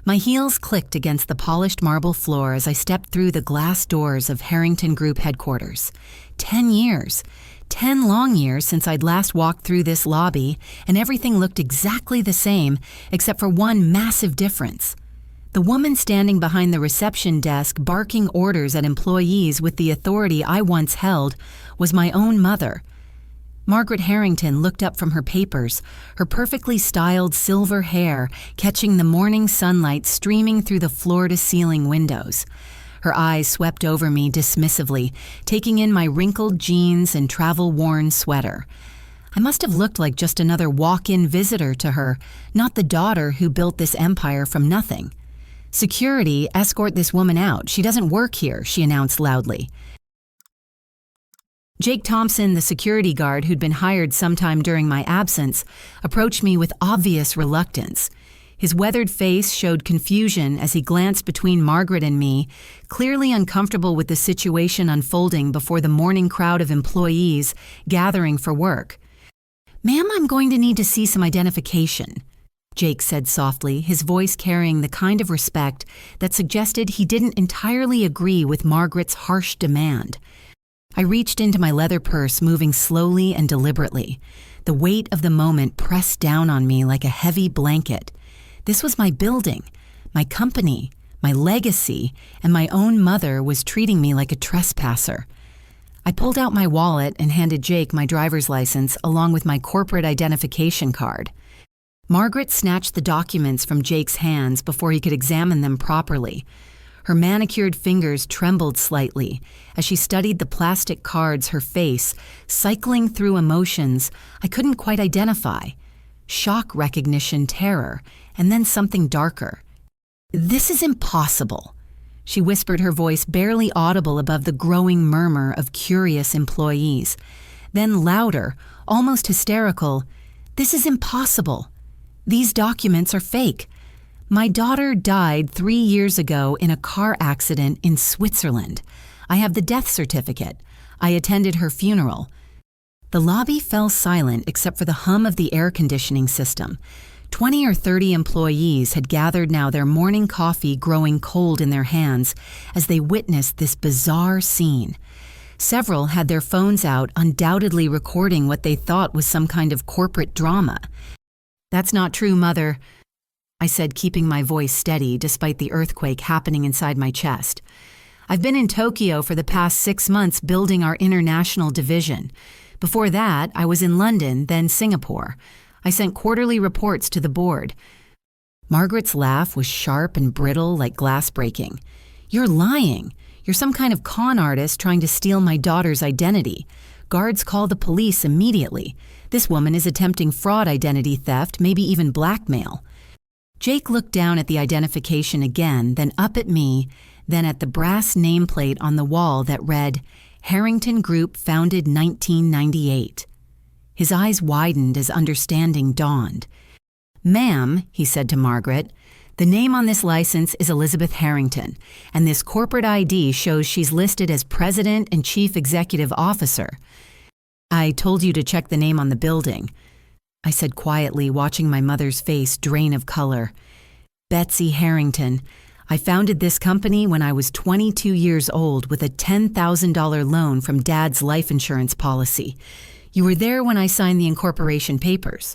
My heels clicked against the polished marble floor as I stepped through the glass doors of Harrington Group headquarters. 10 years. 10 long years since I'd last walked through this lobby, and everything looked exactly the same, except for one massive difference. The woman standing behind the reception desk barking orders at employees with the authority I once held was my own mother. Margaret Harrington looked up from her papers, her perfectly styled silver hair catching the morning sunlight streaming through the floor-to-ceiling windows. Her eyes swept over me dismissively, taking in my wrinkled jeans and travel-worn sweater. I must have looked like just another walk-in visitor to her, not the daughter who built this empire from nothing. "Security, escort this woman out. She doesn't work here," she announced loudly. Jake Thompson, the security guard who'd been hired sometime during my absence, approached me with obvious reluctance. His weathered face showed confusion as he glanced between Margaret and me, clearly uncomfortable with the situation unfolding before the morning crowd of employees gathering for work. "Ma'am, I'm going to need to see some identification," Jake said softly, his voice carrying the kind of respect that suggested he didn't entirely agree with Margaret's harsh demand. I reached into my leather purse, moving slowly and deliberately. The weight of the moment pressed down on me like a heavy blanket. This was my building, my company, my legacy, and my own mother was treating me like a trespasser. I pulled out my wallet and handed Jake my driver's license along with my corporate identification card. Margaret snatched the documents from Jake's hands before he could examine them properly. Her manicured fingers trembled slightly as she studied the plastic cards, her face cycling through emotions I couldn't quite identify. Shock, recognition, terror, and then something darker. "This is impossible," she whispered, her voice barely audible above the growing murmur of curious employees. Then louder, almost hysterical, "This is impossible. These documents are fake. My daughter died 3 years ago in a car accident in Switzerland. I have the death certificate. I attended her funeral." The lobby fell silent except for the hum of the air conditioning system. 20 or 30 employees had gathered now, their morning coffee growing cold in their hands as they witnessed this bizarre scene. Several had their phones out, undoubtedly recording what they thought was some kind of corporate drama. "That's not true, Mother," I said, keeping my voice steady despite the earthquake happening inside my chest. "I've been in Tokyo for the past 6 months building our international division. Before that, I was in London, then Singapore. I sent quarterly reports to the board." Margaret's laugh was sharp and brittle like glass breaking. "You're lying. You're some kind of con artist trying to steal my daughter's identity. Guards call the police immediately. This woman is attempting fraud, identity theft, maybe even blackmail." Jake looked down at the identification again, then up at me, then at the brass nameplate on the wall that read, "Harrington Group, founded 1998. His eyes widened as understanding dawned. "Ma'am," he said to Margaret, "the name on this license is Elizabeth Harrington, and this corporate ID shows she's listed as President and Chief Executive Officer. I told you to check the name on the building," I said quietly, watching my mother's face drain of color. "Betsy Harrington. I founded this company when I was 22 years old with a $10,000 loan from Dad's life insurance policy. You were there when I signed the incorporation papers."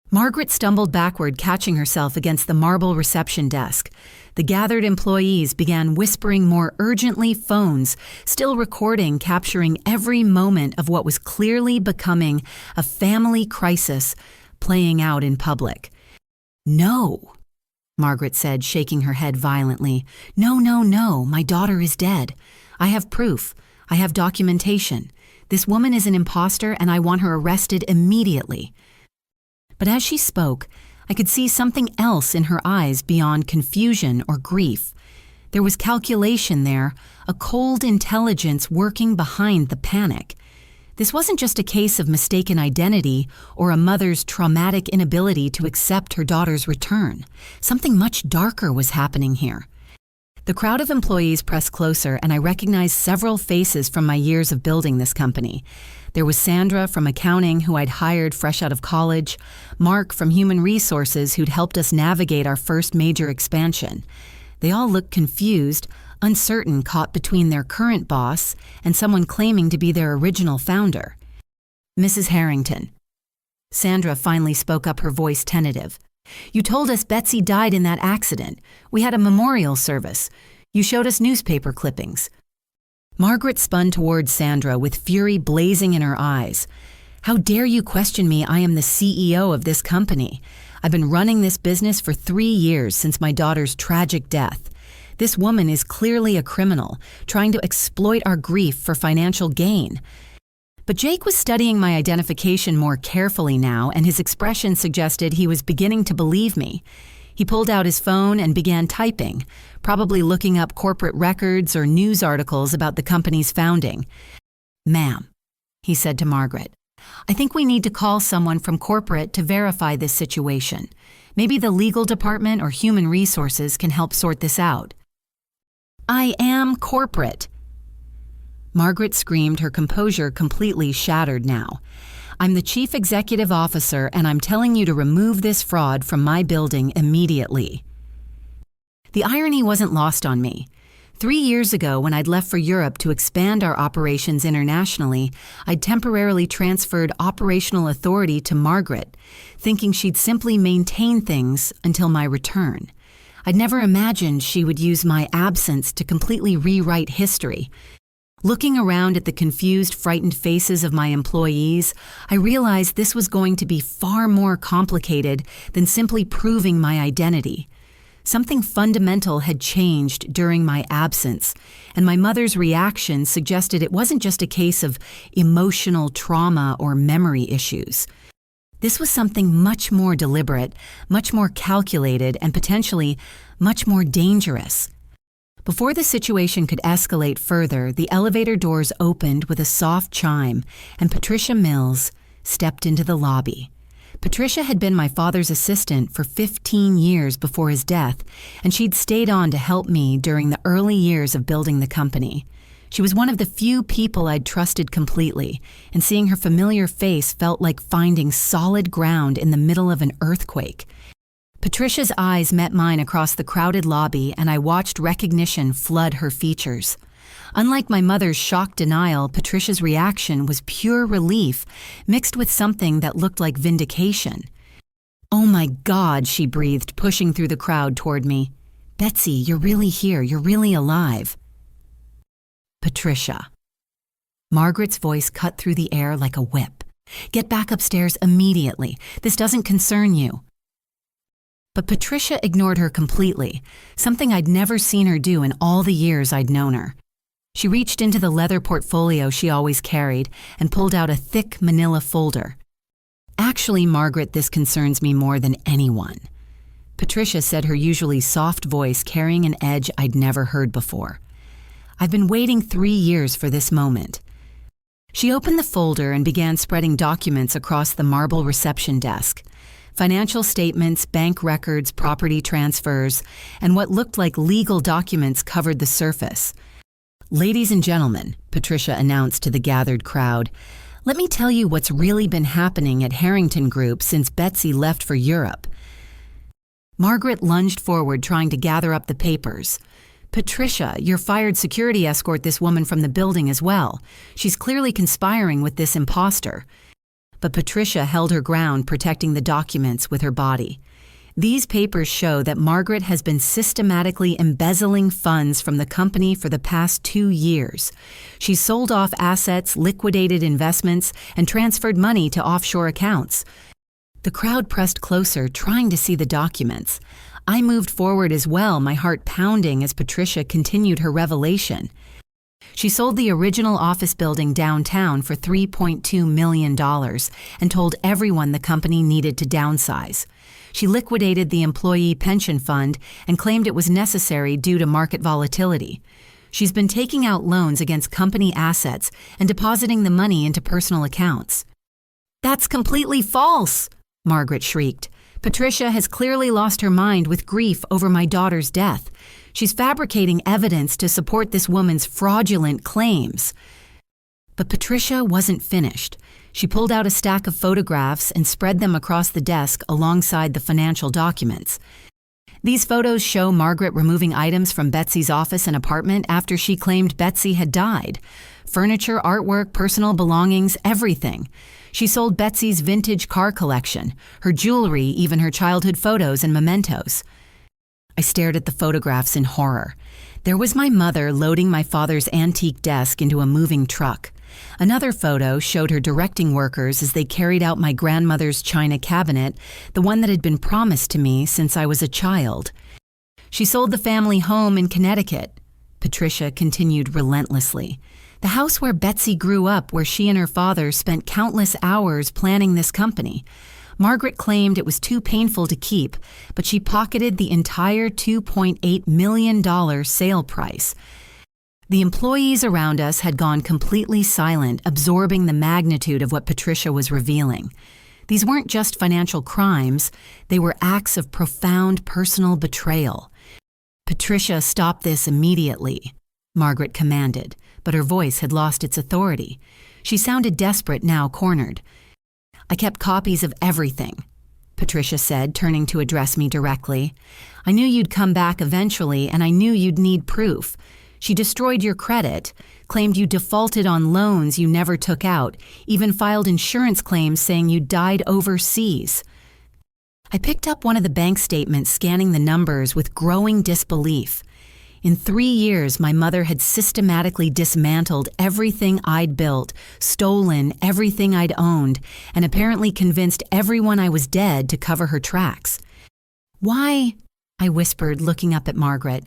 Margaret stumbled backward, catching herself against the marble reception desk. The gathered employees began whispering more urgently, phones still recording, capturing every moment of what was clearly becoming a family crisis playing out in public. "No," Margaret said, shaking her head violently. "No, no, no, my daughter is dead. I have proof. I have documentation. This woman is an imposter and I want her arrested immediately." But as she spoke, I could see something else in her eyes beyond confusion or grief. There was calculation there, a cold intelligence working behind the panic. This wasn't just a case of mistaken identity or a mother's traumatic inability to accept her daughter's return. Something much darker was happening here. The crowd of employees pressed closer, and I recognized several faces from my years of building this company. There was Sandra from accounting, who I'd hired fresh out of college, Mark from human resources, who'd helped us navigate our first major expansion. They all looked confused, uncertain, caught between their current boss and someone claiming to be their original founder. Mrs. Harrington. Sandra finally spoke up, her voice tentative. "You told us Betsy died in that accident. We had a memorial service. You showed us newspaper clippings." Margaret spun toward Sandra with fury blazing in her eyes. "How dare you question me? I am the CEO of this company. I've been running this business for 3 years since my daughter's tragic death. This woman is clearly a criminal, trying to exploit our grief for financial gain." But Jake was studying my identification more carefully now, and his expression suggested he was beginning to believe me. He pulled out his phone and began typing, probably looking up corporate records or news articles about the company's founding. "Ma'am," he said to Margaret, "I think we need to call someone from corporate to verify this situation. Maybe the legal department or human resources can help sort this out." "I am corporate." Margaret screamed, her composure completely shattered now. "I'm the chief executive officer, and I'm telling you to remove this fraud from my building immediately." The irony wasn't lost on me. 3 years ago, when I'd left for Europe to expand our operations internationally, I'd temporarily transferred operational authority to Margaret, thinking she'd simply maintain things until my return. I'd never imagined she would use my absence to completely rewrite history. Looking around at the confused, frightened faces of my employees, I realized this was going to be far more complicated than simply proving my identity. Something fundamental had changed during my absence, and my mother's reaction suggested it wasn't just a case of emotional trauma or memory issues. This was something much more deliberate, much more calculated, and potentially much more dangerous. Before the situation could escalate further, the elevator doors opened with a soft chime, and Patricia Mills stepped into the lobby. Patricia had been my father's assistant for 15 years before his death, and she'd stayed on to help me during the early years of building the company. She was one of the few people I'd trusted completely, and seeing her familiar face felt like finding solid ground in the middle of an earthquake. Patricia's eyes met mine across the crowded lobby, and I watched recognition flood her features. Unlike my mother's shocked denial, Patricia's reaction was pure relief, mixed with something that looked like vindication. "Oh my God," she breathed, pushing through the crowd toward me. "Betsy, you're really here. You're really alive." "Patricia." Margaret's voice cut through the air like a whip. "Get back upstairs immediately. This doesn't concern you." But Patricia ignored her completely, something I'd never seen her do in all the years I'd known her. She reached into the leather portfolio she always carried and pulled out a thick manila folder. "Actually, Margaret, this concerns me more than anyone," Patricia said, her usually soft voice carrying an edge I'd never heard before. "I've been waiting 3 years for this moment." She opened the folder and began spreading documents across the marble reception desk. Financial statements, bank records, property transfers, and what looked like legal documents covered the surface. "Ladies and gentlemen," Patricia announced to the gathered crowd, "let me tell you what's really been happening at Harrington Group since Betsy left for Europe." Margaret lunged forward, trying to gather up the papers. "Patricia, you're fired security escort this woman from the building as well. She's clearly conspiring with this imposter." But Patricia held her ground, protecting the documents with her body. "These papers show that Margaret has been systematically embezzling funds from the company for the past 2 years. She's sold off assets, liquidated investments, and transferred money to offshore accounts." The crowd pressed closer, trying to see the documents. I moved forward as well, my heart pounding as Patricia continued her revelation. She sold the original office building downtown for $3.2 million and told everyone the company needed to downsize. She liquidated the employee pension fund and claimed it was necessary due to market volatility. She's been taking out loans against company assets and depositing the money into personal accounts. "That's completely false," Margaret shrieked. Patricia has clearly lost her mind with grief over my daughter's death. She's fabricating evidence to support this woman's fraudulent claims." But Patricia wasn't finished. She pulled out a stack of photographs and spread them across the desk alongside the financial documents. These photos show Margaret removing items from Betsy's office and apartment after she claimed Betsy had died. Furniture, artwork, personal belongings, everything. She sold Betsy's vintage car collection, her jewelry, even her childhood photos and mementos. I stared at the photographs in horror. There was my mother loading my father's antique desk into a moving truck. Another photo showed her directing workers as they carried out my grandmother's china cabinet, the one that had been promised to me since I was a child. She sold the family home in Connecticut. Patricia continued relentlessly. The house where Betsy grew up, where she and her father spent countless hours planning this company. Margaret claimed it was too painful to keep, but she pocketed the entire $2.8 million sale price. The employees around us had gone completely silent, absorbing the magnitude of what Patricia was revealing. These weren't just financial crimes, they were acts of profound personal betrayal. "Patricia, stop this immediately," Margaret commanded, but her voice had lost its authority. She sounded desperate, now cornered. "I kept copies of everything," Patricia said, turning to address me directly. "I knew you'd come back eventually, and I knew you'd need proof. She destroyed your credit, claimed you defaulted on loans you never took out, even filed insurance claims saying you died overseas." I picked up one of the bank statements, scanning the numbers with growing disbelief. In 3 years, my mother had systematically dismantled everything I'd built, stolen everything I'd owned, and apparently convinced everyone I was dead to cover her tracks. "Why?" I whispered, looking up at Margaret.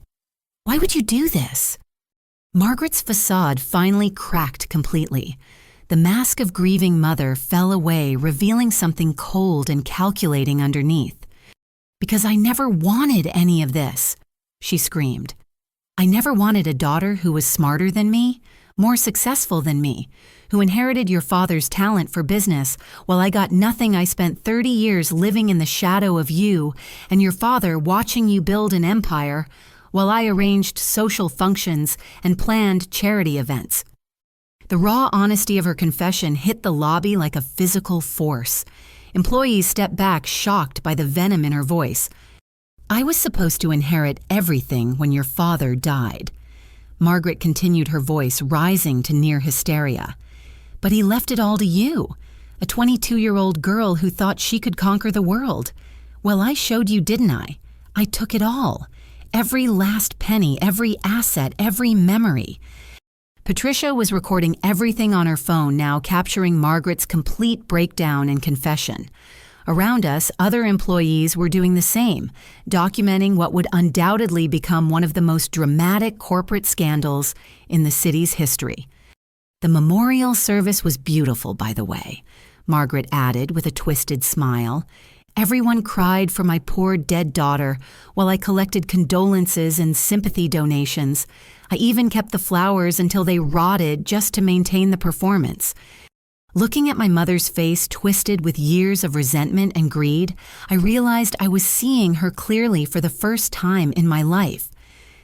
"Why would you do this?" Margaret's facade finally cracked completely. The mask of grieving mother fell away, revealing something cold and calculating underneath. "Because I never wanted any of this," she screamed. "I never wanted a daughter who was smarter than me, more successful than me, who inherited your father's talent for business while I got nothing. I spent 30 years living in the shadow of you and your father, watching you build an empire, while I arranged social functions and planned charity events." The raw honesty of her confession hit the lobby like a physical force. Employees stepped back, shocked by the venom in her voice. "I was supposed to inherit everything when your father died." Margaret continued, her voice rising to near hysteria. "But he left it all to you, a 22-year-old girl who thought she could conquer the world. Well, I showed you, didn't I? I took it all. Every last penny, every asset, every memory." Patricia was recording everything on her phone now, capturing Margaret's complete breakdown and confession. Around us, other employees were doing the same, documenting what would undoubtedly become one of the most dramatic corporate scandals in the city's history. "The memorial service was beautiful, by the way," Margaret added with a twisted smile. "Everyone cried for my poor dead daughter while I collected condolences and sympathy donations. I even kept the flowers until they rotted just to maintain the performance." Looking at my mother's face twisted with years of resentment and greed, I realized I was seeing her clearly for the first time in my life.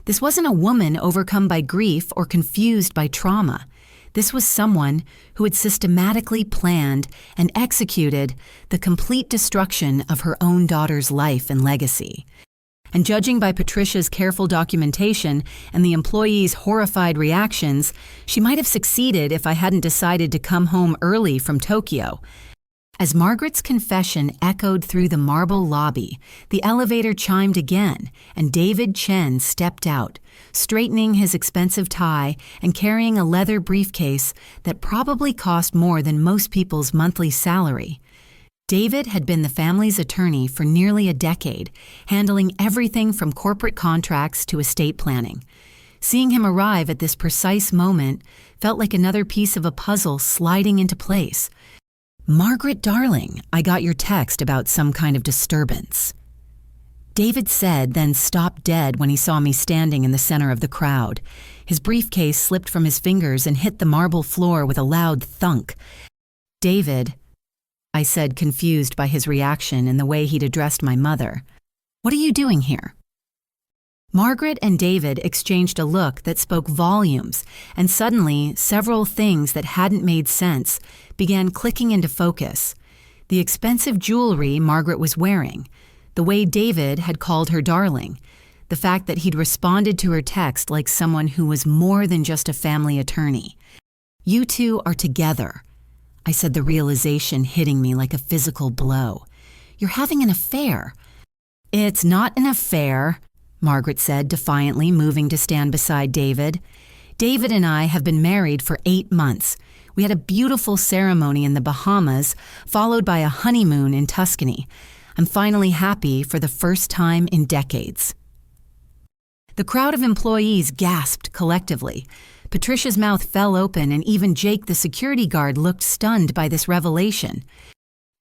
This wasn't a woman overcome by grief or confused by trauma. This was someone who had systematically planned and executed the complete destruction of her own daughter's life and legacy. And judging by Patricia's careful documentation and the employees' horrified reactions, she might have succeeded if I hadn't decided to come home early from Tokyo. As Margaret's confession echoed through the marble lobby, the elevator chimed again, and David Chen stepped out, straightening his expensive tie and carrying a leather briefcase that probably cost more than most people's monthly salary. David had been the family's attorney for nearly a decade, handling everything from corporate contracts to estate planning. Seeing him arrive at this precise moment felt like another piece of a puzzle sliding into place. "Margaret, darling, I got your text about some kind of disturbance," David said, then stopped dead when he saw me standing in the center of the crowd. His briefcase slipped from his fingers and hit the marble floor with a loud thunk. "David," I said, confused by his reaction and the way he'd addressed my mother. "What are you doing here?" Margaret and David exchanged a look that spoke volumes, and suddenly several things that hadn't made sense began clicking into focus. The expensive jewelry Margaret was wearing, the way David had called her darling, the fact that he'd responded to her text like someone who was more than just a family attorney. "You two are together," I said, the realization hitting me like a physical blow. "You're having an affair." "It's not an affair," Margaret said defiantly, moving to stand beside David. "David and I have been married for 8 months. We had a beautiful ceremony in the Bahamas, followed by a honeymoon in Tuscany. I'm finally happy for the first time in decades." The crowd of employees gasped collectively. Patricia's mouth fell open, and even Jake, the security guard, looked stunned by this revelation.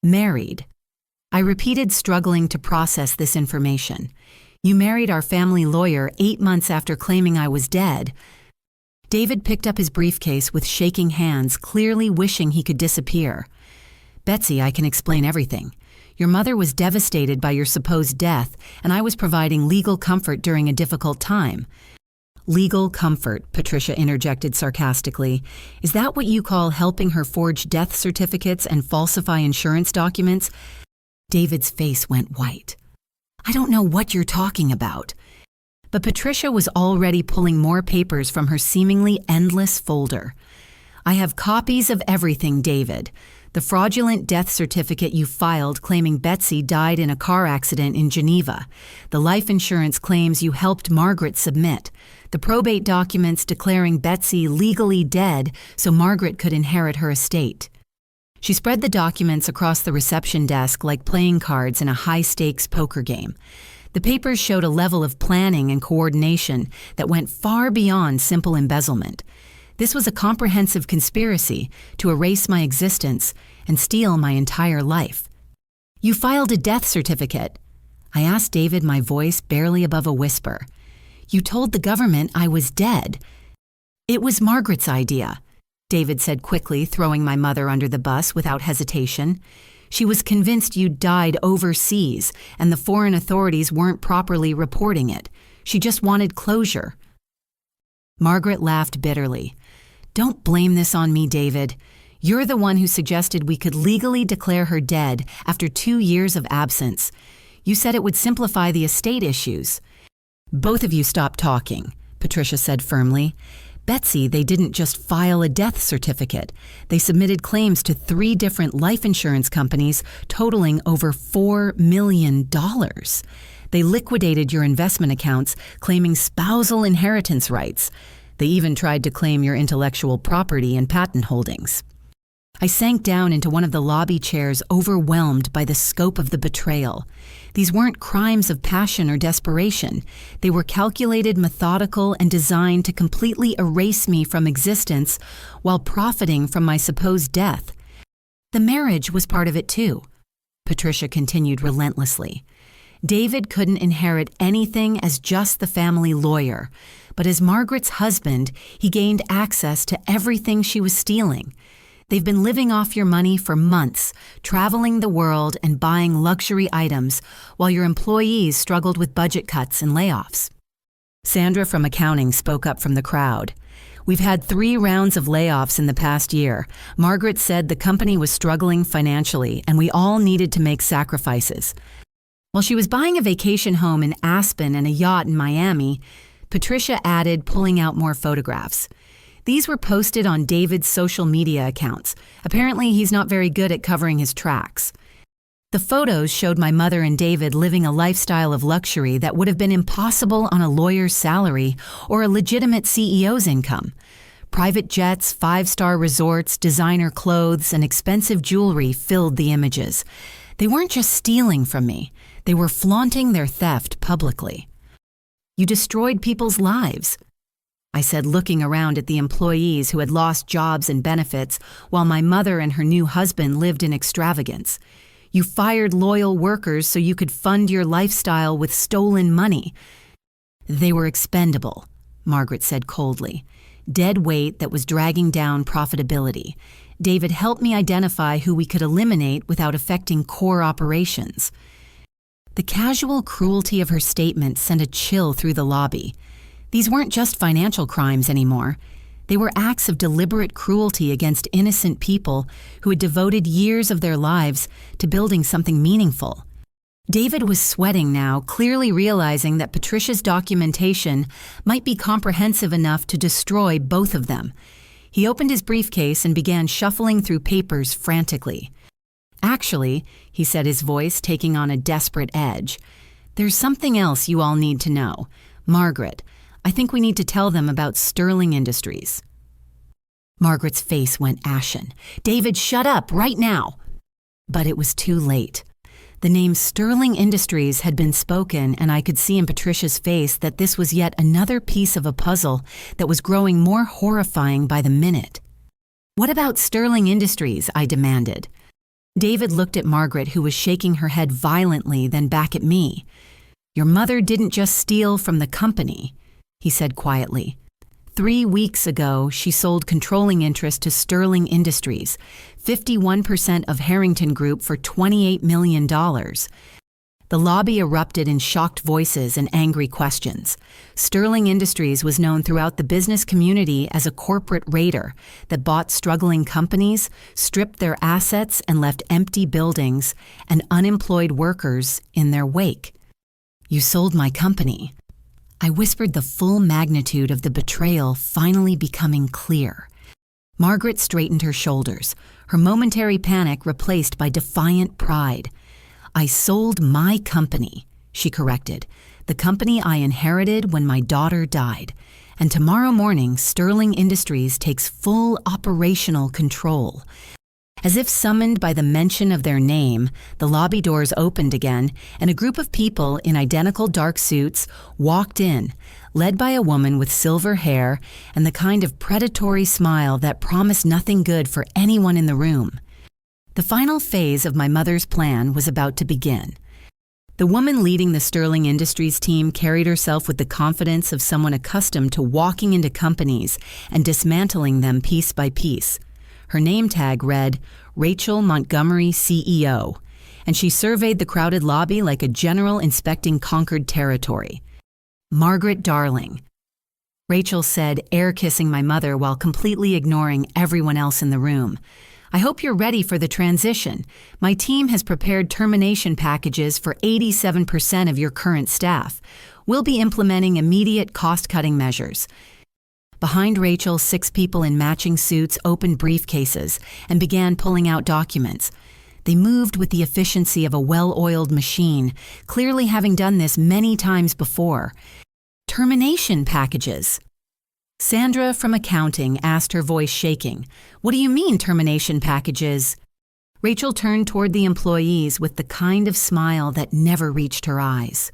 "Married," I repeated, struggling to process this information. "You married our family lawyer 8 months after claiming I was dead." David picked up his briefcase with shaking hands, clearly wishing he could disappear. "Betsy, I can explain everything. Your mother was devastated by your supposed death, and I was providing legal comfort during a difficult time." "Legal comfort," Patricia interjected sarcastically. "Is that what you call helping her forge death certificates and falsify insurance documents?" David's face went white. "I don't know what you're talking about." But Patricia was already pulling more papers from her seemingly endless folder. "I have copies of everything, David. The fraudulent death certificate you filed claiming Betsy died in a car accident in Geneva, the life insurance claims you helped Margaret submit, the probate documents declaring Betsy legally dead so Margaret could inherit her estate." She spread the documents across the reception desk like playing cards in a high-stakes poker game. The papers showed a level of planning and coordination that went far beyond simple embezzlement. This was a comprehensive conspiracy to erase my existence and steal my entire life. "You filed a death certificate," I asked David, my voice barely above a whisper. "You told the government I was dead." "It was Margaret's idea," David said quickly, throwing my mother under the bus without hesitation. "She was convinced you'd died overseas and the foreign authorities weren't properly reporting it. She just wanted closure." Margaret laughed bitterly. "Don't blame this on me, David. You're the one who suggested we could legally declare her dead after 2 years of absence. You said it would simplify the estate issues." "Both of you stop talking," Patricia said firmly. "Betsy, they didn't just file a death certificate. They submitted claims to 3 different life insurance companies totaling over $4 million. They liquidated your investment accounts, claiming spousal inheritance rights. They even tried to claim your intellectual property and patent holdings." I sank down into one of the lobby chairs, overwhelmed by the scope of the betrayal. These weren't crimes of passion or desperation. They were calculated, methodical, and designed to completely erase me from existence while profiting from my supposed death. "The marriage was part of it too," Patricia continued relentlessly. "David couldn't inherit anything as just the family lawyer, but as Margaret's husband, he gained access to everything she was stealing. They've been living off your money for months, traveling the world and buying luxury items, while your employees struggled with budget cuts and layoffs." Sandra from accounting spoke up from the crowd. "We've had 3 rounds of layoffs in the past year. Margaret said the company was struggling financially, and we all needed to make sacrifices." While she was buying a vacation home in Aspen and a yacht in Miami, Patricia added, pulling out more photographs. These were posted on David's social media accounts. Apparently, he's not very good at covering his tracks. The photos showed my mother and David living a lifestyle of luxury that would have been impossible on a lawyer's salary or a legitimate CEO's income. Private jets, 5-star resorts, designer clothes, and expensive jewelry filled the images. They weren't just stealing from me. They were flaunting their theft publicly. "You destroyed people's lives," I said, looking around at the employees who had lost jobs and benefits while my mother and her new husband lived in extravagance. "You fired loyal workers so you could fund your lifestyle with stolen money." "They were expendable," Margaret said coldly. "Dead weight that was dragging down profitability. David helped me identify who we could eliminate without affecting core operations. The casual cruelty of her statement sent a chill through the lobby. These weren't just financial crimes anymore. They were acts of deliberate cruelty against innocent people who had devoted years of their lives to building something meaningful. David was sweating now, clearly realizing that Patricia's documentation might be comprehensive enough to destroy both of them. He opened his briefcase and began shuffling through papers frantically. "Actually," he said, his voice taking on a desperate edge, "there's something else you all need to know. Margaret, I think we need to tell them about Sterling Industries." Margaret's face went ashen. "David, shut up, right now!" But it was too late. The name Sterling Industries had been spoken, and I could see in Patricia's face that this was yet another piece of a puzzle that was growing more horrifying by the minute. "What about Sterling Industries?" I demanded. David looked at Margaret, who was shaking her head violently, then back at me. "Your mother didn't just steal from the company," he said quietly. 3 weeks ago, she sold controlling interest to Sterling Industries, 51% of Harrington Group, for $28 million. The lobby erupted in shocked voices and angry questions. Sterling Industries was known throughout the business community as a corporate raider that bought struggling companies, stripped their assets, and left empty buildings and unemployed workers in their wake. "You sold my company." I whispered, the full magnitude of the betrayal finally becoming clear. Margaret straightened her shoulders, her momentary panic replaced by defiant pride. "I sold my company," she corrected, "the company I inherited when my daughter died. And tomorrow morning, Sterling Industries takes full operational control." As if summoned by the mention of their name, the lobby doors opened again, and a group of people in identical dark suits walked in, led by a woman with silver hair and the kind of predatory smile that promised nothing good for anyone in the room. The final phase of my mother's plan was about to begin. The woman leading the Sterling Industries team carried herself with the confidence of someone accustomed to walking into companies and dismantling them piece by piece. Her name tag read, Rachel Montgomery, CEO, and she surveyed the crowded lobby like a general inspecting conquered territory. "Margaret, darling," Rachel said, air-kissing my mother while completely ignoring everyone else in the room. "I hope you're ready for the transition. My team has prepared termination packages for 87% of your current staff. We'll be implementing immediate cost-cutting measures." Behind Rachel, 6 people in matching suits opened briefcases and began pulling out documents. They moved with the efficiency of a well-oiled machine, clearly having done this many times before. "Termination packages." Sandra from accounting asked, her voice shaking. "What do you mean, termination packages?" Rachel turned toward the employees with the kind of smile that never reached her eyes.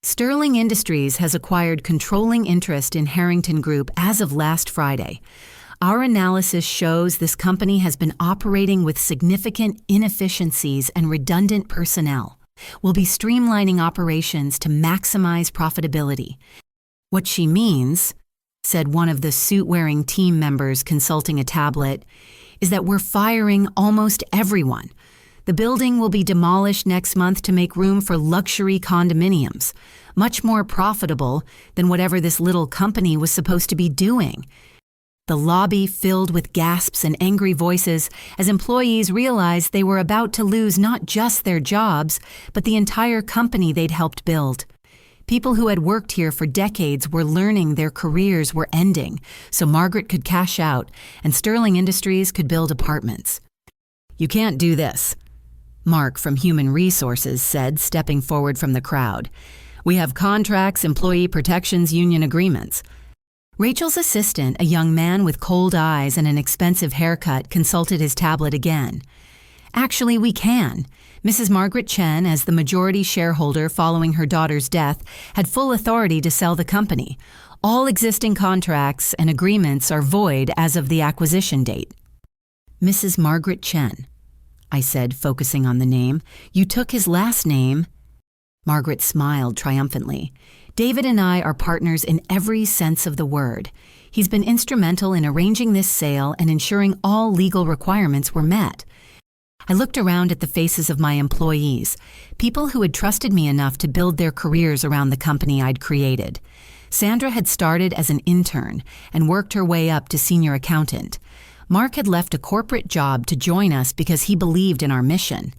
"Sterling Industries has acquired controlling interest in Harrington Group as of last Friday. Our analysis shows this company has been operating with significant inefficiencies and redundant personnel. We'll be streamlining operations to maximize profitability." "What she means," said one of the suit-wearing team members consulting a tablet, "is that we're firing almost everyone. The building will be demolished next month to make room for luxury condominiums, much more profitable than whatever this little company was supposed to be doing." The lobby filled with gasps and angry voices as employees realized they were about to lose not just their jobs, but the entire company they'd helped build. People who had worked here for decades were learning their careers were ending, so Margaret could cash out and Sterling Industries could build apartments. "You can't do this," Mark from Human Resources said, stepping forward from the crowd. "We have contracts, employee protections, union agreements." Rachel's assistant, a young man with cold eyes and an expensive haircut, consulted his tablet again. "Actually, we can. Mrs. Margaret Chen, as the majority shareholder following her daughter's death, had full authority to sell the company. All existing contracts and agreements are void as of the acquisition date." "Mrs. Margaret Chen," I said, focusing on the name. "You took his last name." Margaret smiled triumphantly. David and I are partners in every sense of the word. He's been instrumental in arranging this sale and ensuring all legal requirements were met. I looked around at the faces of my employees, people who had trusted me enough to build their careers around the company I'd created. Sandra had started as an intern and worked her way up to senior accountant. Mark had left a corporate job to join us because he believed in our mission.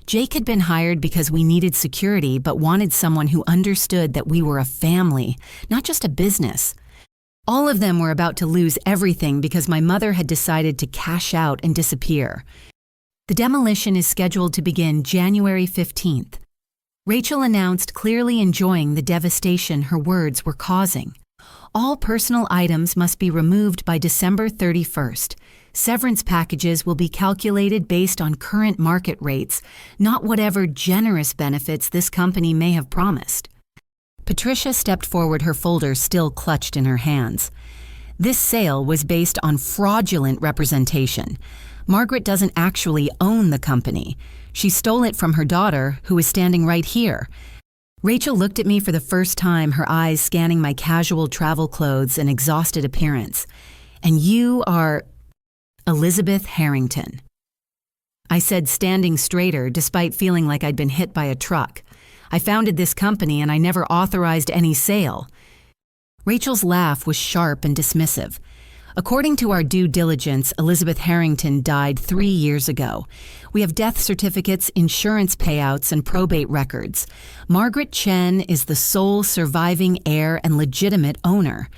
Jake had been hired because we needed security but wanted someone who understood that we were a family, not just a business. All of them were about to lose everything because my mother had decided to cash out and disappear. The demolition is scheduled to begin January 15th. Rachel announced, clearly enjoying the devastation her words were causing. All personal items must be removed by December 31st. Severance packages will be calculated based on current market rates, not whatever generous benefits this company may have promised. Patricia stepped forward, her folder still clutched in her hands. This sale was based on fraudulent representation. Margaret doesn't actually own the company. She stole it from her daughter, who is standing right here. Rachel looked at me for the first time, her eyes scanning my casual travel clothes and exhausted appearance. And you are Elizabeth Harrington. I said, standing straighter despite feeling like I'd been hit by a truck. I founded this company and I never authorized any sale. Rachel's laugh was sharp and dismissive. According to our due diligence, Elizabeth Harrington died 3 years ago. We have death certificates, insurance payouts, and probate records. Margaret Chen is the sole surviving heir and legitimate owner.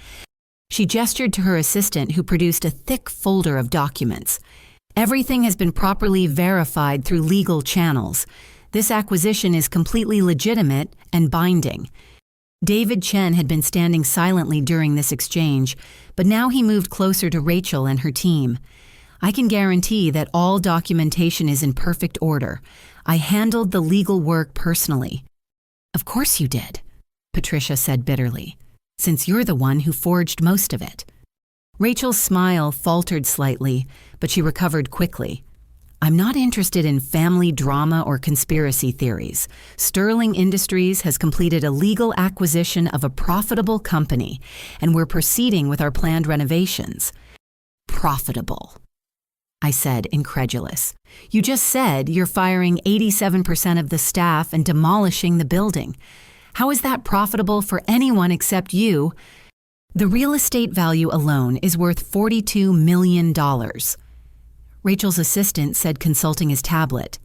She gestured to her assistant, who produced a thick folder of documents. Everything has been properly verified through legal channels. This acquisition is completely legitimate and binding. David Chen had been standing silently during this exchange, but now he moved closer to Rachel and her team. I can guarantee that all documentation is in perfect order. I handled the legal work personally. Of course you did, Patricia said bitterly, since you're the one who forged most of it. Rachel's smile faltered slightly, but she recovered quickly. I'm not interested in family drama or conspiracy theories. Sterling Industries has completed a legal acquisition of a profitable company, and we're proceeding with our planned renovations. Profitable, I said, incredulous. You just said you're firing 87% of the staff and demolishing the building. How is that profitable for anyone except you? The real estate value alone is worth $42 million. Rachel's assistant said, consulting his tablet.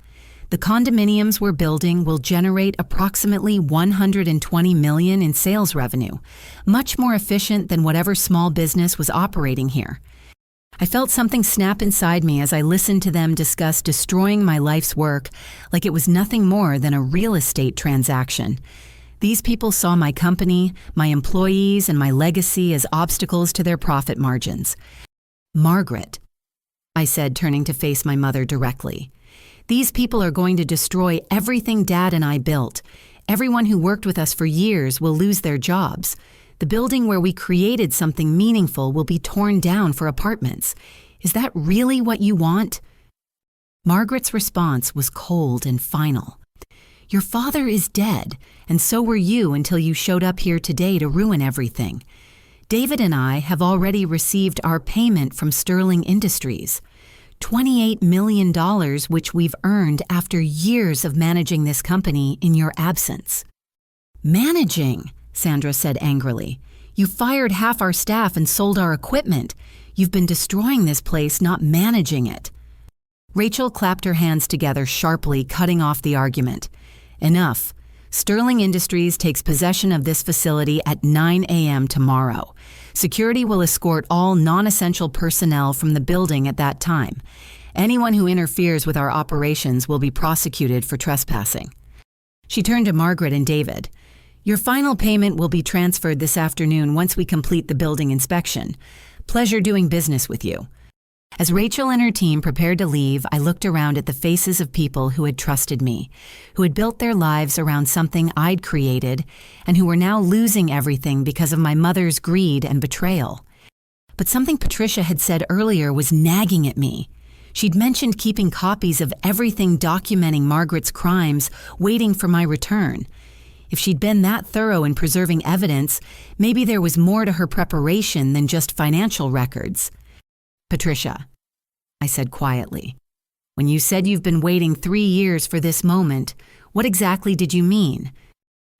The condominiums we're building will generate approximately $120 million in sales revenue, much more efficient than whatever small business was operating here. I felt something snap inside me as I listened to them discuss destroying my life's work like it was nothing more than a real estate transaction. These people saw my company, my employees, and my legacy as obstacles to their profit margins. Margaret, I said, turning to face my mother directly. These people are going to destroy everything Dad and I built. Everyone who worked with us for years will lose their jobs. The building where we created something meaningful will be torn down for apartments. Is that really what you want? Margaret's response was cold and final. Your father is dead, and so were you until you showed up here today to ruin everything. David and I have already received our payment from Sterling Industries, $28 million, which we've earned after years of managing this company in your absence. Managing, Sandra said angrily. You fired half our staff and sold our equipment. You've been destroying this place, not managing it. Rachel clapped her hands together sharply, cutting off the argument. Enough. Sterling Industries takes possession of this facility at 9 a.m. tomorrow. Security will escort all non-essential personnel from the building at that time. Anyone who interferes with our operations will be prosecuted for trespassing. She turned to Margaret and David. Your final payment will be transferred this afternoon once we complete the building inspection. Pleasure doing business with you. As Rachel and her team prepared to leave, I looked around at the faces of people who had trusted me, who had built their lives around something I'd created, and who were now losing everything because of my mother's greed and betrayal. But something Patricia had said earlier was nagging at me. She'd mentioned keeping copies of everything documenting Margaret's crimes, waiting for my return. If she'd been that thorough in preserving evidence, maybe there was more to her preparation than just financial records. "Patricia," I said quietly, "when you said you've been waiting 3 years for this moment, what exactly did you mean?"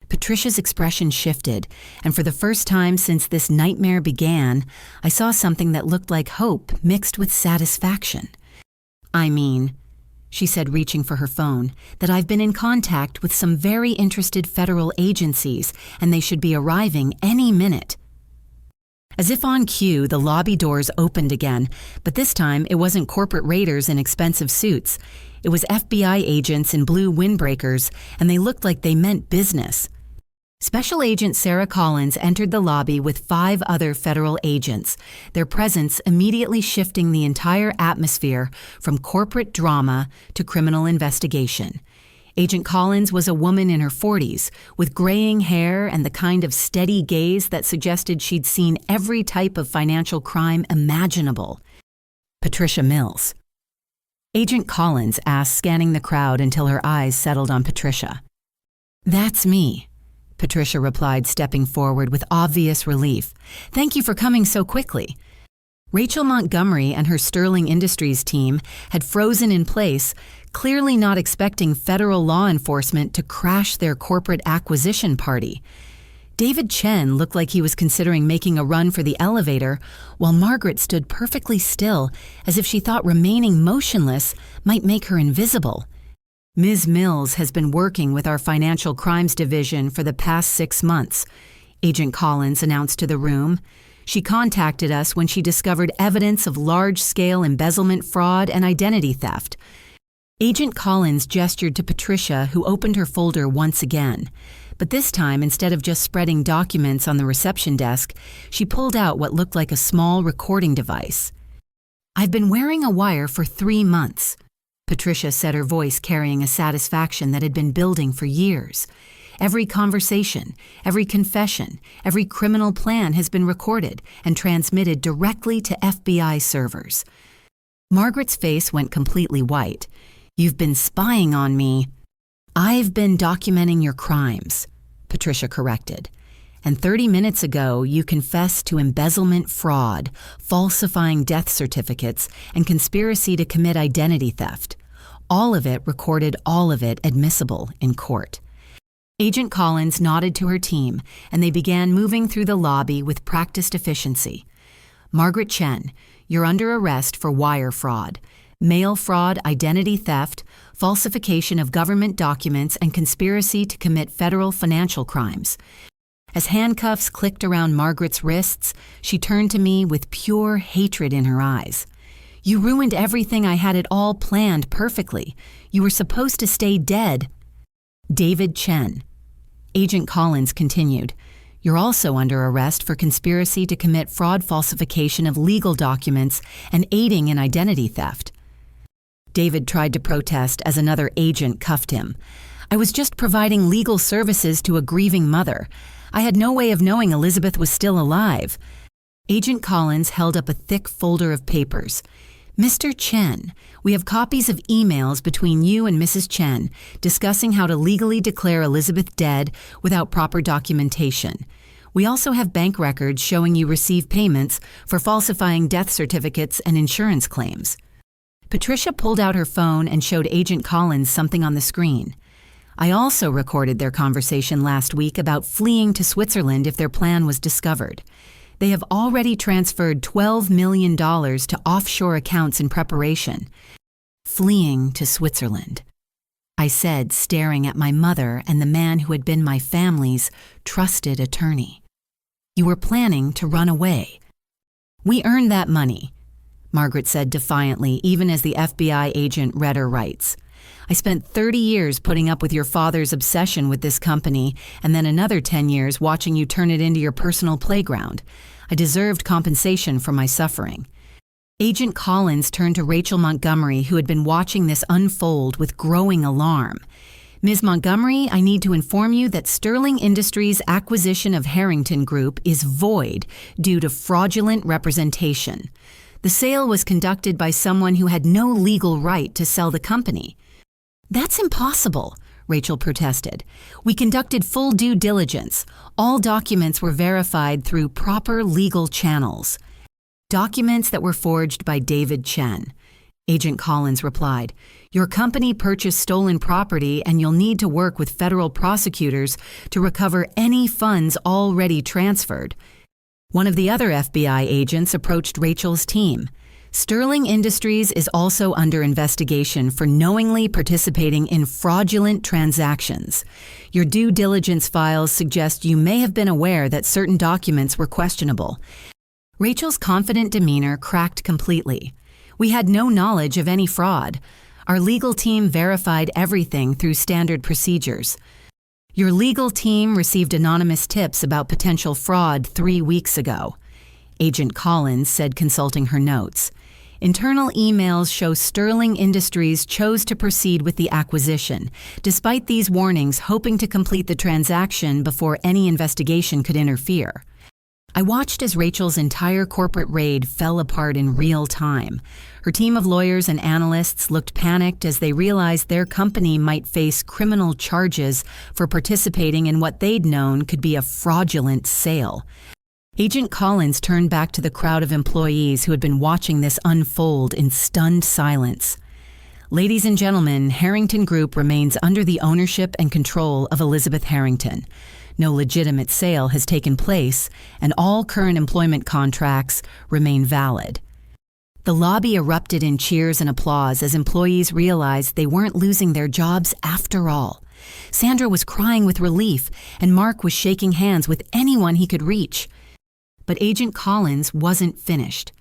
Patricia's expression shifted, and for the first time since this nightmare began, I saw something that looked like hope mixed with satisfaction. "I mean," she said, reaching for her phone, "that I've been in contact with some very interested federal agencies, and they should be arriving any minute." As if on cue, the lobby doors opened again, but this time it wasn't corporate raiders in expensive suits. It was FBI agents in blue windbreakers, and they looked like they meant business. Special Agent Sarah Collins entered the lobby with 5 other federal agents, their presence immediately shifting the entire atmosphere from corporate drama to criminal investigation. Agent Collins was a woman in her 40s, with graying hair and the kind of steady gaze that suggested she'd seen every type of financial crime imaginable. "Patricia Mills." Agent Collins asked, scanning the crowd until her eyes settled on Patricia. "That's me," Patricia replied, stepping forward with obvious relief. "Thank you for coming so quickly." Rachel Montgomery and her Sterling Industries team had frozen in place, clearly not expecting federal law enforcement to crash their corporate acquisition party. David Chen looked like he was considering making a run for the elevator, while Margaret stood perfectly still, as if she thought remaining motionless might make her invisible. "Ms. Mills has been working with our Financial Crimes Division for the past 6 months," Agent Collins announced to the room. "She contacted us when she discovered evidence of large-scale embezzlement fraud and identity theft." Agent Collins gestured to Patricia, who opened her folder once again. But this time, instead of just spreading documents on the reception desk, she pulled out what looked like a small recording device. "I've been wearing a wire for 3 months," Patricia said, her voice carrying a satisfaction that had been building for years. "Every conversation, every confession, every criminal plan has been recorded and transmitted directly to FBI servers." Margaret's face went completely white. "You've been spying on me." "I've been documenting your crimes," Patricia corrected. "And 30 minutes ago, you confessed to embezzlement fraud, falsifying death certificates, and conspiracy to commit identity theft. All of it recorded, all of it admissible in court." Agent Collins nodded to her team, and they began moving through the lobby with practiced efficiency. "Margaret Chen, you're under arrest for wire fraud, mail fraud, identity theft, falsification of government documents, and conspiracy to commit federal financial crimes." As handcuffs clicked around Margaret's wrists, she turned to me with pure hatred in her eyes. "You ruined everything. I had it all planned perfectly. You were supposed to stay dead." "David Chen," Agent Collins continued, "you're also under arrest for conspiracy to commit fraud, falsification of legal documents, and aiding in identity theft." David tried to protest as another agent cuffed him. "I was just providing legal services to a grieving mother. I had no way of knowing Elizabeth was still alive." Agent Collins held up a thick folder of papers. "Mr. Chen, we have copies of emails between you and Mrs. Chen discussing how to legally declare Elizabeth dead without proper documentation. We also have bank records showing you receive payments for falsifying death certificates and insurance claims." Patricia pulled out her phone and showed Agent Collins something on the screen. "I also recorded their conversation last week about fleeing to Switzerland if their plan was discovered. They have already transferred $12 million to offshore accounts in preparation." "Fleeing to Switzerland," I said, staring at my mother and the man who had been my family's trusted attorney. "You were planning to run away." "We earned that money," Margaret said defiantly, even as the FBI agent read her rights. "I spent 30 years putting up with your father's obsession with this company, and then another 10 years watching you turn it into your personal playground. I deserved compensation for my suffering." Agent Collins turned to Rachel Montgomery, who had been watching this unfold with growing alarm. "Ms. Montgomery, I need to inform you that Sterling Industries' acquisition of Harrington Group is void due to fraudulent representation. The sale was conducted by someone who had no legal right to sell the company." "That's impossible," Rachel protested. "We conducted full due diligence. All documents were verified through proper legal channels." Documents that were forged by David Chen. Agent Collins replied, "Your company purchased stolen property and you'll need to work with federal prosecutors to recover any funds already transferred." One of the other FBI agents approached Rachel's team. "Sterling Industries is also under investigation for knowingly participating in fraudulent transactions. Your due diligence files suggest you may have been aware that certain documents were questionable." Rachel's confident demeanor cracked completely. "We had no knowledge of any fraud. Our legal team verified everything through standard procedures." "Your legal team received anonymous tips about potential fraud 3 weeks ago," Agent Collins said, consulting her notes. "Internal emails show Sterling Industries chose to proceed with the acquisition, despite these warnings, hoping to complete the transaction before any investigation could interfere." I watched as Rachel's entire corporate raid fell apart in real time. Her team of lawyers and analysts looked panicked as they realized their company might face criminal charges for participating in what they'd known could be a fraudulent sale. Agent Collins turned back to the crowd of employees who had been watching this unfold in stunned silence. "Ladies and gentlemen, Harrington Group remains under the ownership and control of Elizabeth Harrington. No legitimate sale has taken place, and all current employment contracts remain valid." The lobby erupted in cheers and applause as employees realized they weren't losing their jobs after all. Sandra was crying with relief, and Mark was shaking hands with anyone he could reach. But Agent Collins wasn't finished.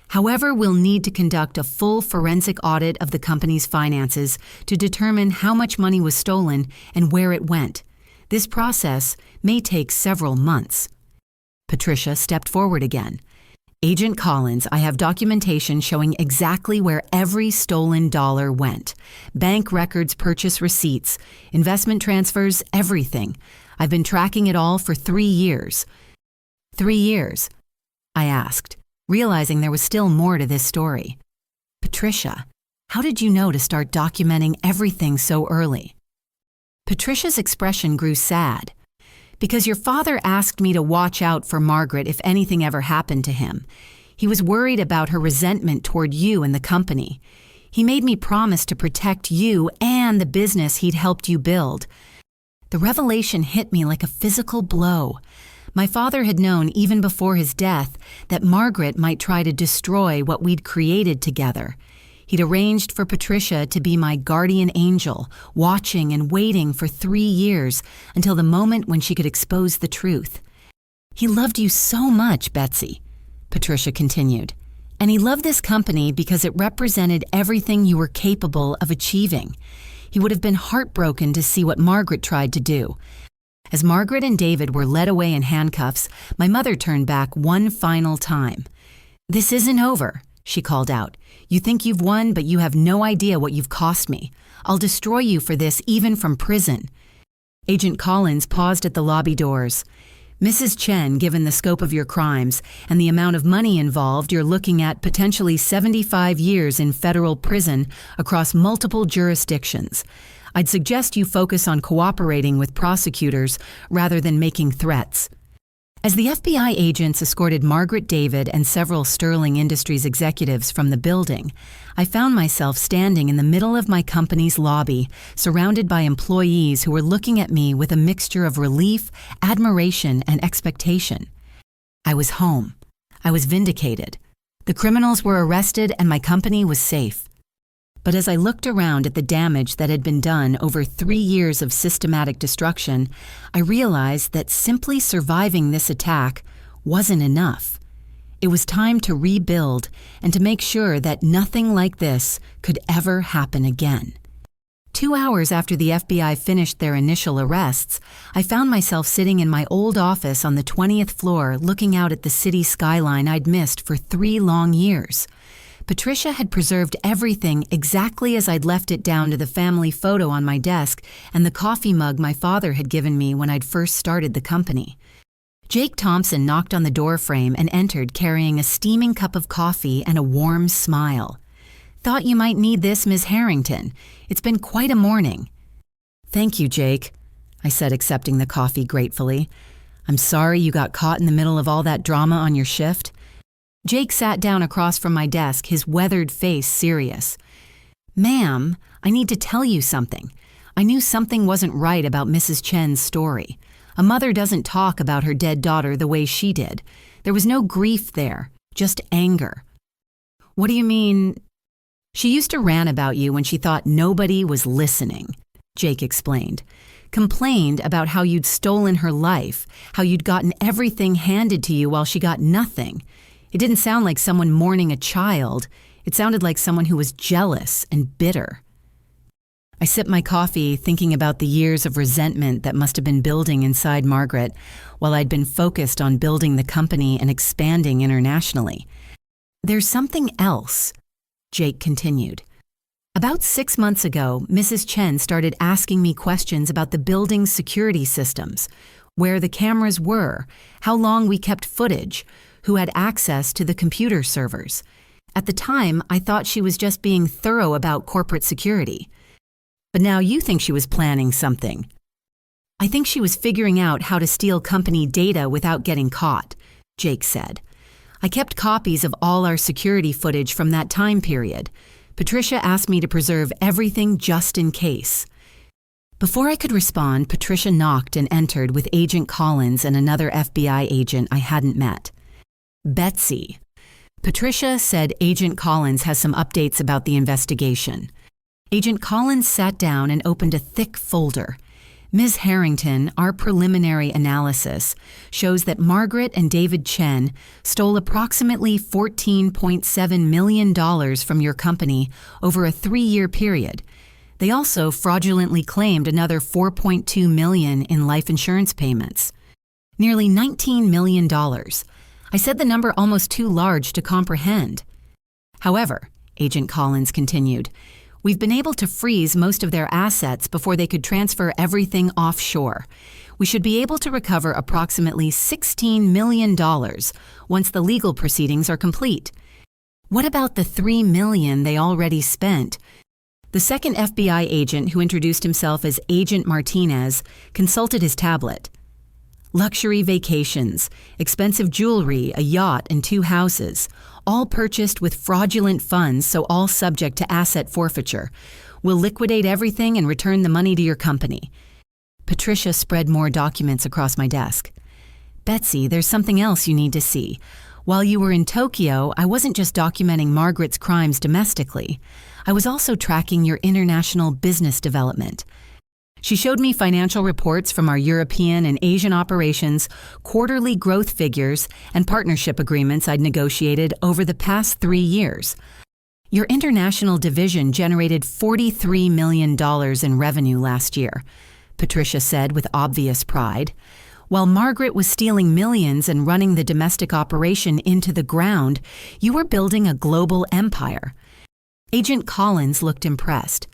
"However, we'll need to conduct a full forensic audit of the company's finances to determine how much money was stolen and where it went. This process may take several months." Patricia stepped forward again. "Agent Collins, I have documentation showing exactly where every stolen dollar went. Bank records, purchase receipts, investment transfers, everything. I've been tracking it all for 3 years. 3 years? I asked, realizing there was still more to this story. "Patricia, how did you know to start documenting everything so early?" Patricia's expression grew sad. "Because your father asked me to watch out for Margaret if anything ever happened to him. He was worried about her resentment toward you and the company. He made me promise to protect you and the business he'd helped you build." The revelation hit me like a physical blow. My father had known even before his death that Margaret might try to destroy what we'd created together. He'd arranged for Patricia to be my guardian angel, watching and waiting for 3 years until the moment when she could expose the truth. "He loved you so much, Betsy," Patricia continued. "And he loved this company because it represented everything you were capable of achieving. He would have been heartbroken to see what Margaret tried to do." As Margaret and David were led away in handcuffs, my mother turned back one final time. "This isn't over," she called out. "You think you've won, but you have no idea what you've cost me. I'll destroy you for this, even from prison." Agent Collins paused at the lobby doors. "Mrs. Chen, given the scope of your crimes and the amount of money involved, you're looking at potentially 75 years in federal prison across multiple jurisdictions. I'd suggest you focus on cooperating with prosecutors rather than making threats." As the FBI agents escorted Margaret, David, and several Sterling Industries executives from the building, I found myself standing in the middle of my company's lobby, surrounded by employees who were looking at me with a mixture of relief, admiration, and expectation. I was home. I was vindicated. The criminals were arrested and my company was safe. But as I looked around at the damage that had been done over 3 years of systematic destruction, I realized that simply surviving this attack wasn't enough. It was time to rebuild and to make sure that nothing like this could ever happen again. 2 hours after the FBI finished their initial arrests, I found myself sitting in my old office on the 20th floor looking out at the city skyline I'd missed for 3 long years. Patricia had preserved everything exactly as I'd left it down to the family photo on my desk and the coffee mug my father had given me when I'd first started the company. Jake Thompson knocked on the doorframe and entered carrying a steaming cup of coffee and a warm smile. "Thought you might need this, Miss Harrington. It's been quite a morning." Thank you, Jake, I said, accepting the coffee gratefully. I'm sorry you got caught in the middle of all that drama on your shift. Jake sat down across from my desk, his weathered face serious. Ma'am, I need to tell you something. I knew something wasn't right about Mrs. Chen's story. A mother doesn't talk about her dead daughter the way she did. There was no grief there, just anger. What do you mean? She used to rant about you when she thought nobody was listening, Jake explained. Complained about how you'd stolen her life, how you'd gotten everything handed to you while she got nothing. It didn't sound like someone mourning a child. It sounded like someone who was jealous and bitter. I sipped my coffee, thinking about the years of resentment that must have been building inside Margaret while I'd been focused on building the company and expanding internationally. There's something else, Jake continued. About 6 months ago, Mrs. Chen started asking me questions about the building's security systems, where the cameras were, how long we kept footage, who had access to the computer servers. At the time, I thought she was just being thorough about corporate security. But now you think she was planning something. I think she was figuring out how to steal company data without getting caught, Jake said. I kept copies of all our security footage from that time period. Patricia asked me to preserve everything just in case. Before I could respond, Patricia knocked and entered with Agent Collins and another FBI agent I hadn't met. Betsy. Patricia said Agent Collins has some updates about the investigation. Agent Collins sat down and opened a thick folder. Ms. Harrington, our preliminary analysis shows that Margaret and David Chen stole approximately $14.7 million from your company over a 3-year period. They also fraudulently claimed another $4.2 million in life insurance payments. Nearly $19 million. I said the number almost too large to comprehend. However, Agent Collins continued, we've been able to freeze most of their assets before they could transfer everything offshore. We should be able to recover approximately $16 million once the legal proceedings are complete. What about the $3 million they already spent? The second FBI agent, who introduced himself as Agent Martinez, consulted his tablet. Luxury vacations, expensive jewelry, a yacht, and 2 houses, all purchased with fraudulent funds, so all subject to asset forfeiture. We'll liquidate everything and return the money to your company. Patricia spread more documents across my desk. Betsy, there's something else you need to see. While you were in Tokyo, I wasn't just documenting Margaret's crimes domestically. I was also tracking your international business development. She showed me financial reports from our European and Asian operations, quarterly growth figures, and partnership agreements I'd negotiated over the past 3 years. Your international division generated $43 million in revenue last year, Patricia said with obvious pride. While Margaret was stealing millions and running the domestic operation into the ground, you were building a global empire. Agent Collins looked impressed.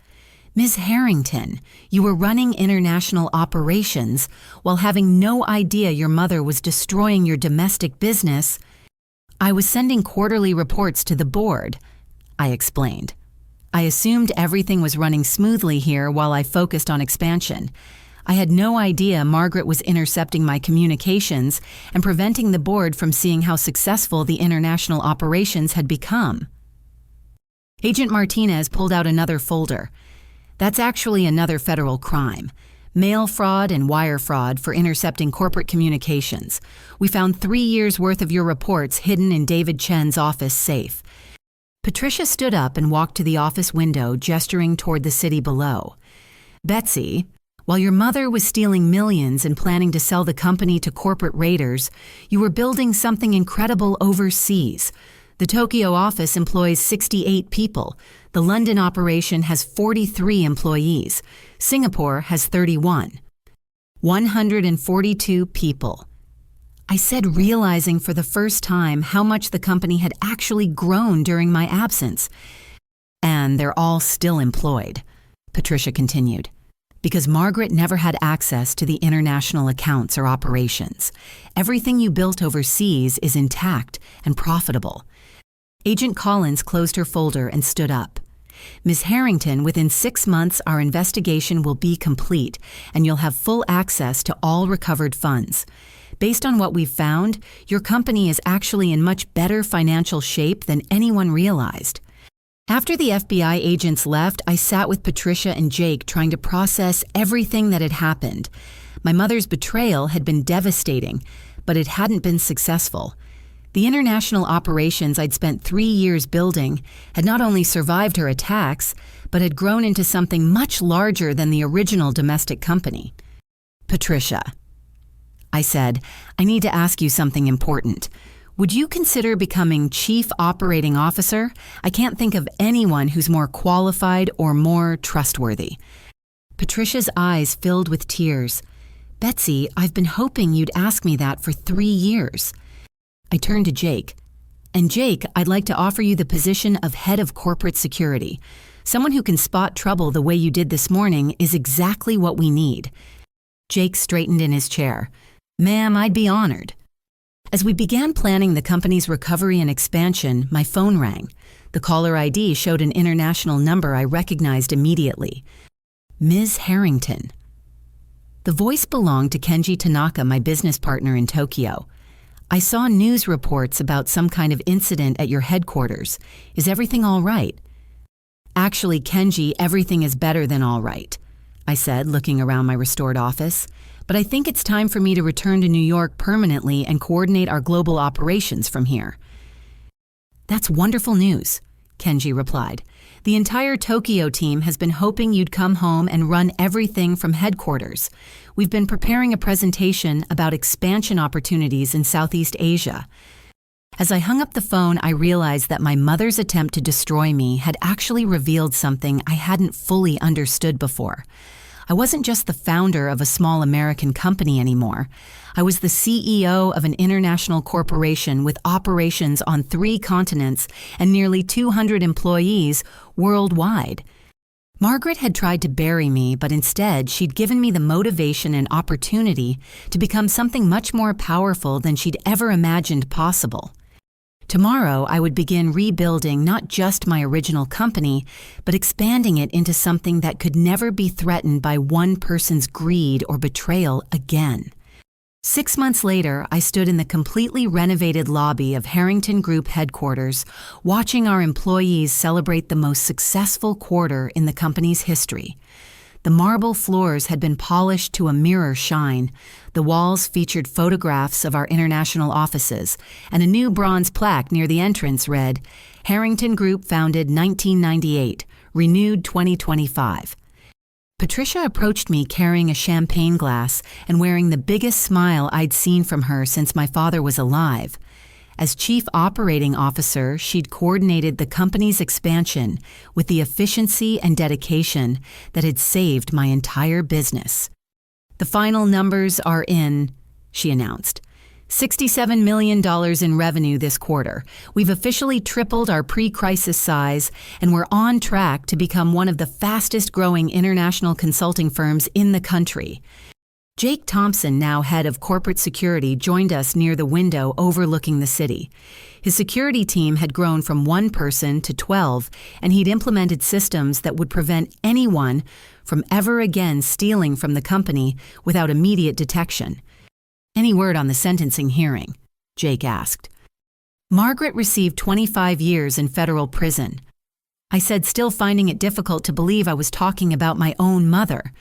Ms. Harrington, you were running international operations while having no idea your mother was destroying your domestic business. I was sending quarterly reports to the board, I explained. I assumed everything was running smoothly here while I focused on expansion. I had no idea Margaret was intercepting my communications and preventing the board from seeing how successful the international operations had become. Agent Martinez pulled out another folder. That's actually another federal crime. Mail fraud and wire fraud for intercepting corporate communications. We found 3 years' worth of your reports hidden in David Chen's office safe. Patricia stood up and walked to the office window, gesturing toward the city below. Betsy, while your mother was stealing millions and planning to sell the company to corporate raiders, you were building something incredible overseas. The Tokyo office employs 68 people. The London operation has 43 employees. Singapore has 31. 142 people. I said, realizing for the first time how much the company had actually grown during my absence. And they're all still employed, Patricia continued, because Margaret never had access to the international accounts or operations. Everything you built overseas is intact and profitable. Agent Collins closed her folder and stood up. Ms. Harrington, within 6 months our investigation will be complete, and you'll have full access to all recovered funds. Based on what we've found, your company is actually in much better financial shape than anyone realized. After the FBI agents left, I sat with Patricia and Jake trying to process everything that had happened. My mother's betrayal had been devastating, but it hadn't been successful. The international operations I'd spent 3 years building had not only survived her attacks, but had grown into something much larger than the original domestic company. Patricia, I said, I need to ask you something important. Would you consider becoming Chief Operating Officer? I can't think of anyone who's more qualified or more trustworthy. Patricia's eyes filled with tears. Betsy, I've been hoping you'd ask me that for 3 years. I turned to Jake. And Jake, I'd like to offer you the position of Head of Corporate Security. Someone who can spot trouble the way you did this morning is exactly what we need. Jake straightened in his chair. Ma'am, I'd be honored. As we began planning the company's recovery and expansion, my phone rang. The caller ID showed an international number I recognized immediately. Ms. Harrington. The voice belonged to Kenji Tanaka, my business partner in Tokyo. I saw news reports about some kind of incident at your headquarters. Is everything all right? Actually, Kenji, everything is better than all right, I said, looking around my restored office. But I think it's time for me to return to New York permanently and coordinate our global operations from here. That's wonderful news, Kenji replied. The entire Tokyo team has been hoping you'd come home and run everything from headquarters. We've been preparing a presentation about expansion opportunities in Southeast Asia. As I hung up the phone, I realized that my mother's attempt to destroy me had actually revealed something I hadn't fully understood before. I wasn't just the founder of a small American company anymore. I was the CEO of an international corporation with operations on 3 continents and nearly 200 employees worldwide. Margaret had tried to bury me, but instead she'd given me the motivation and opportunity to become something much more powerful than she'd ever imagined possible. Tomorrow, I would begin rebuilding not just my original company, but expanding it into something that could never be threatened by one person's greed or betrayal again. 6 months later, I stood in the completely renovated lobby of Harrington Group headquarters, watching our employees celebrate the most successful quarter in the company's history. The marble floors had been polished to a mirror shine. The walls featured photographs of our international offices, and a new bronze plaque near the entrance read, Harrington Group founded 1998, renewed 2025. Patricia approached me carrying a champagne glass and wearing the biggest smile I'd seen from her since my father was alive. As Chief Operating Officer, she'd coordinated the company's expansion with the efficiency and dedication that had saved my entire business. The final numbers are in, she announced. $67 million in revenue this quarter. We've officially tripled our pre-crisis size, and we're on track to become one of the fastest-growing international consulting firms in the country. Jake Thompson, now head of corporate security, joined us near the window overlooking the city. His security team had grown from 1 person to 12, and he'd implemented systems that would prevent anyone from ever again stealing from the company without immediate detection. Any word on the sentencing hearing? Jake asked. Margaret received 25 years in federal prison. I said, still finding it difficult to believe I was talking about my own mother.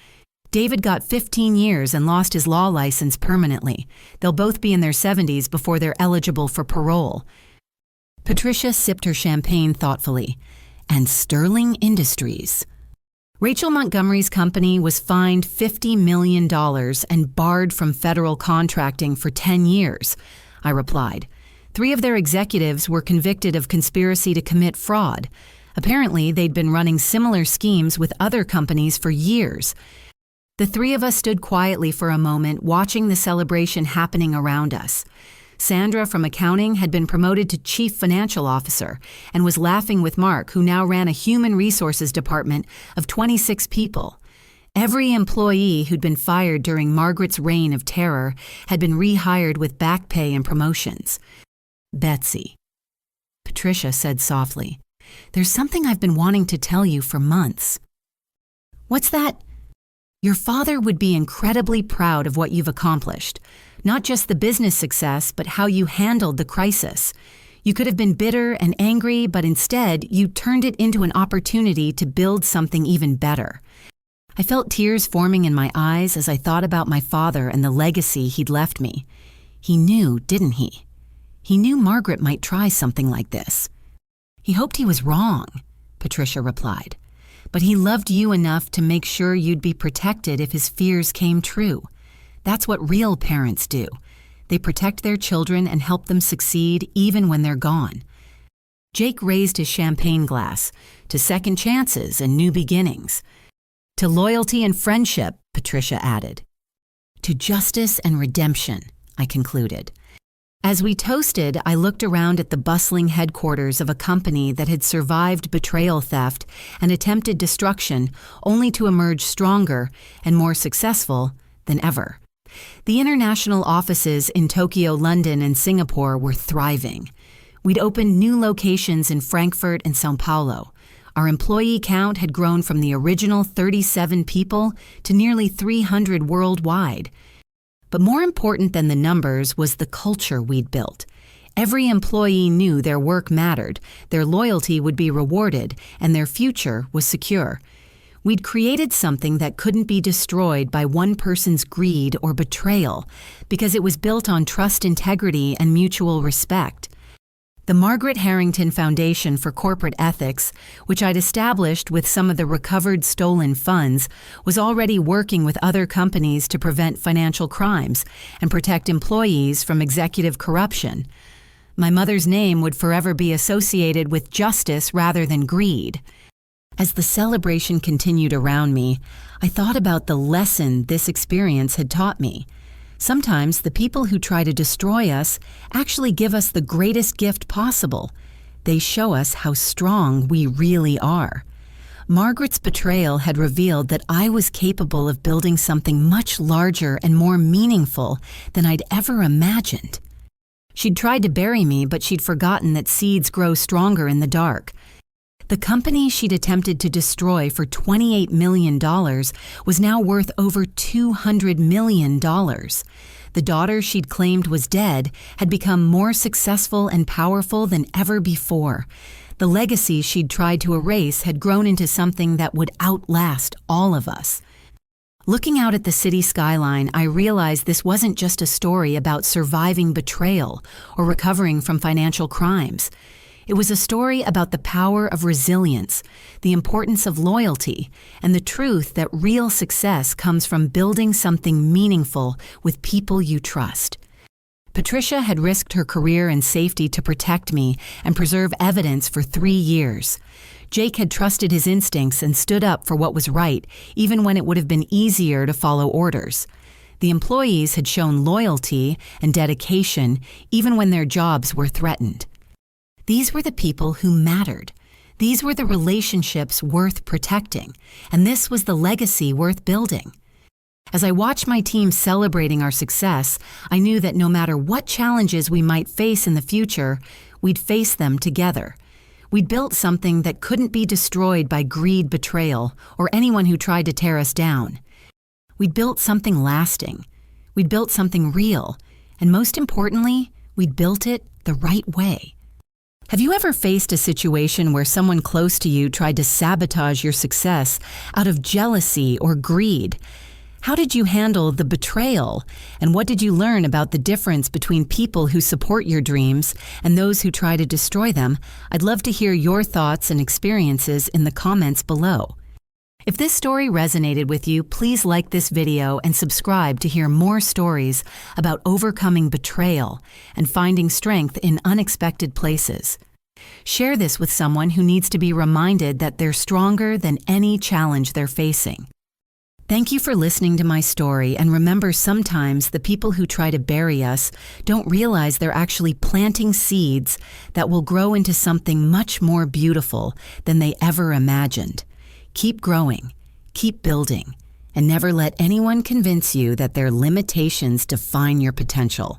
David got 15 years and lost his law license permanently. They'll both be in their 70s before they're eligible for parole. Patricia sipped her champagne thoughtfully. And Sterling Industries. Rachel Montgomery's company was fined $50 million and barred from federal contracting for 10 years, I replied. 3 of their executives were convicted of conspiracy to commit fraud. Apparently, they'd been running similar schemes with other companies for years. The 3 of us stood quietly for a moment, watching the celebration happening around us. Sandra from accounting had been promoted to chief financial officer and was laughing with Mark, who now ran a human resources department of 26 people. Every employee who'd been fired during Margaret's reign of terror had been rehired with back pay and promotions. Betsy, Patricia said softly, There's something I've been wanting to tell you for months." "What's that?" "Your father would be incredibly proud of what you've accomplished. Not just the business success, but how you handled the crisis. You could have been bitter and angry, but instead, you turned it into an opportunity to build something even better." I felt tears forming in my eyes as I thought about my father and the legacy he'd left me. He knew, didn't he? He knew Margaret might try something like this. "He hoped he was wrong," Patricia replied. "But he loved you enough to make sure you'd be protected if his fears came true. That's what real parents do. They protect their children and help them succeed even when they're gone." Jake raised his champagne glass to second chances and new beginnings. "To loyalty and friendship," Patricia added. "To justice and redemption," I concluded. As we toasted, I looked around at the bustling headquarters of a company that had survived betrayal theft and attempted destruction only to emerge stronger and more successful than ever. The international offices in Tokyo, London, and Singapore were thriving. We'd opened new locations in Frankfurt and São Paulo. Our employee count had grown from the original 37 people to nearly 300 worldwide. But more important than the numbers was the culture we'd built. Every employee knew their work mattered, their loyalty would be rewarded, and their future was secure. We'd created something that couldn't be destroyed by one person's greed or betrayal because it was built on trust, integrity, and mutual respect. The Margaret Harrington Foundation for Corporate Ethics, which I'd established with some of the recovered stolen funds, was already working with other companies to prevent financial crimes and protect employees from executive corruption. My mother's name would forever be associated with justice rather than greed. As the celebration continued around me, I thought about the lesson this experience had taught me. Sometimes the people who try to destroy us actually give us the greatest gift possible. They show us how strong we really are. Margaret's betrayal had revealed that I was capable of building something much larger and more meaningful than I'd ever imagined. She'd tried to bury me, but she'd forgotten that seeds grow stronger in the dark. The company she'd attempted to destroy for $28 million was now worth over $200 million. The daughter she'd claimed was dead had become more successful and powerful than ever before. The legacy she'd tried to erase had grown into something that would outlast all of us. Looking out at the city skyline, I realized this wasn't just a story about surviving betrayal or recovering from financial crimes. It was a story about the power of resilience, the importance of loyalty, and the truth that real success comes from building something meaningful with people you trust. Patricia had risked her career and safety to protect me and preserve evidence for 3 years. Jake had trusted his instincts and stood up for what was right, even when it would have been easier to follow orders. The employees had shown loyalty and dedication, even when their jobs were threatened. These were the people who mattered. These were the relationships worth protecting, and this was the legacy worth building. As I watched my team celebrating our success, I knew that no matter what challenges we might face in the future, we'd face them together. We'd built something that couldn't be destroyed by greed, betrayal, or anyone who tried to tear us down. We'd built something lasting. We'd built something real, and most importantly, we'd built it the right way. Have you ever faced a situation where someone close to you tried to sabotage your success out of jealousy or greed? How did you handle the betrayal? And what did you learn about the difference between people who support your dreams and those who try to destroy them? I'd love to hear your thoughts and experiences in the comments below. If this story resonated with you, please like this video and subscribe to hear more stories about overcoming betrayal and finding strength in unexpected places. Share this with someone who needs to be reminded that they're stronger than any challenge they're facing. Thank you for listening to my story, and remember, sometimes the people who try to bury us don't realize they're actually planting seeds that will grow into something much more beautiful than they ever imagined. Keep growing, keep building, and never let anyone convince you that their limitations define your potential.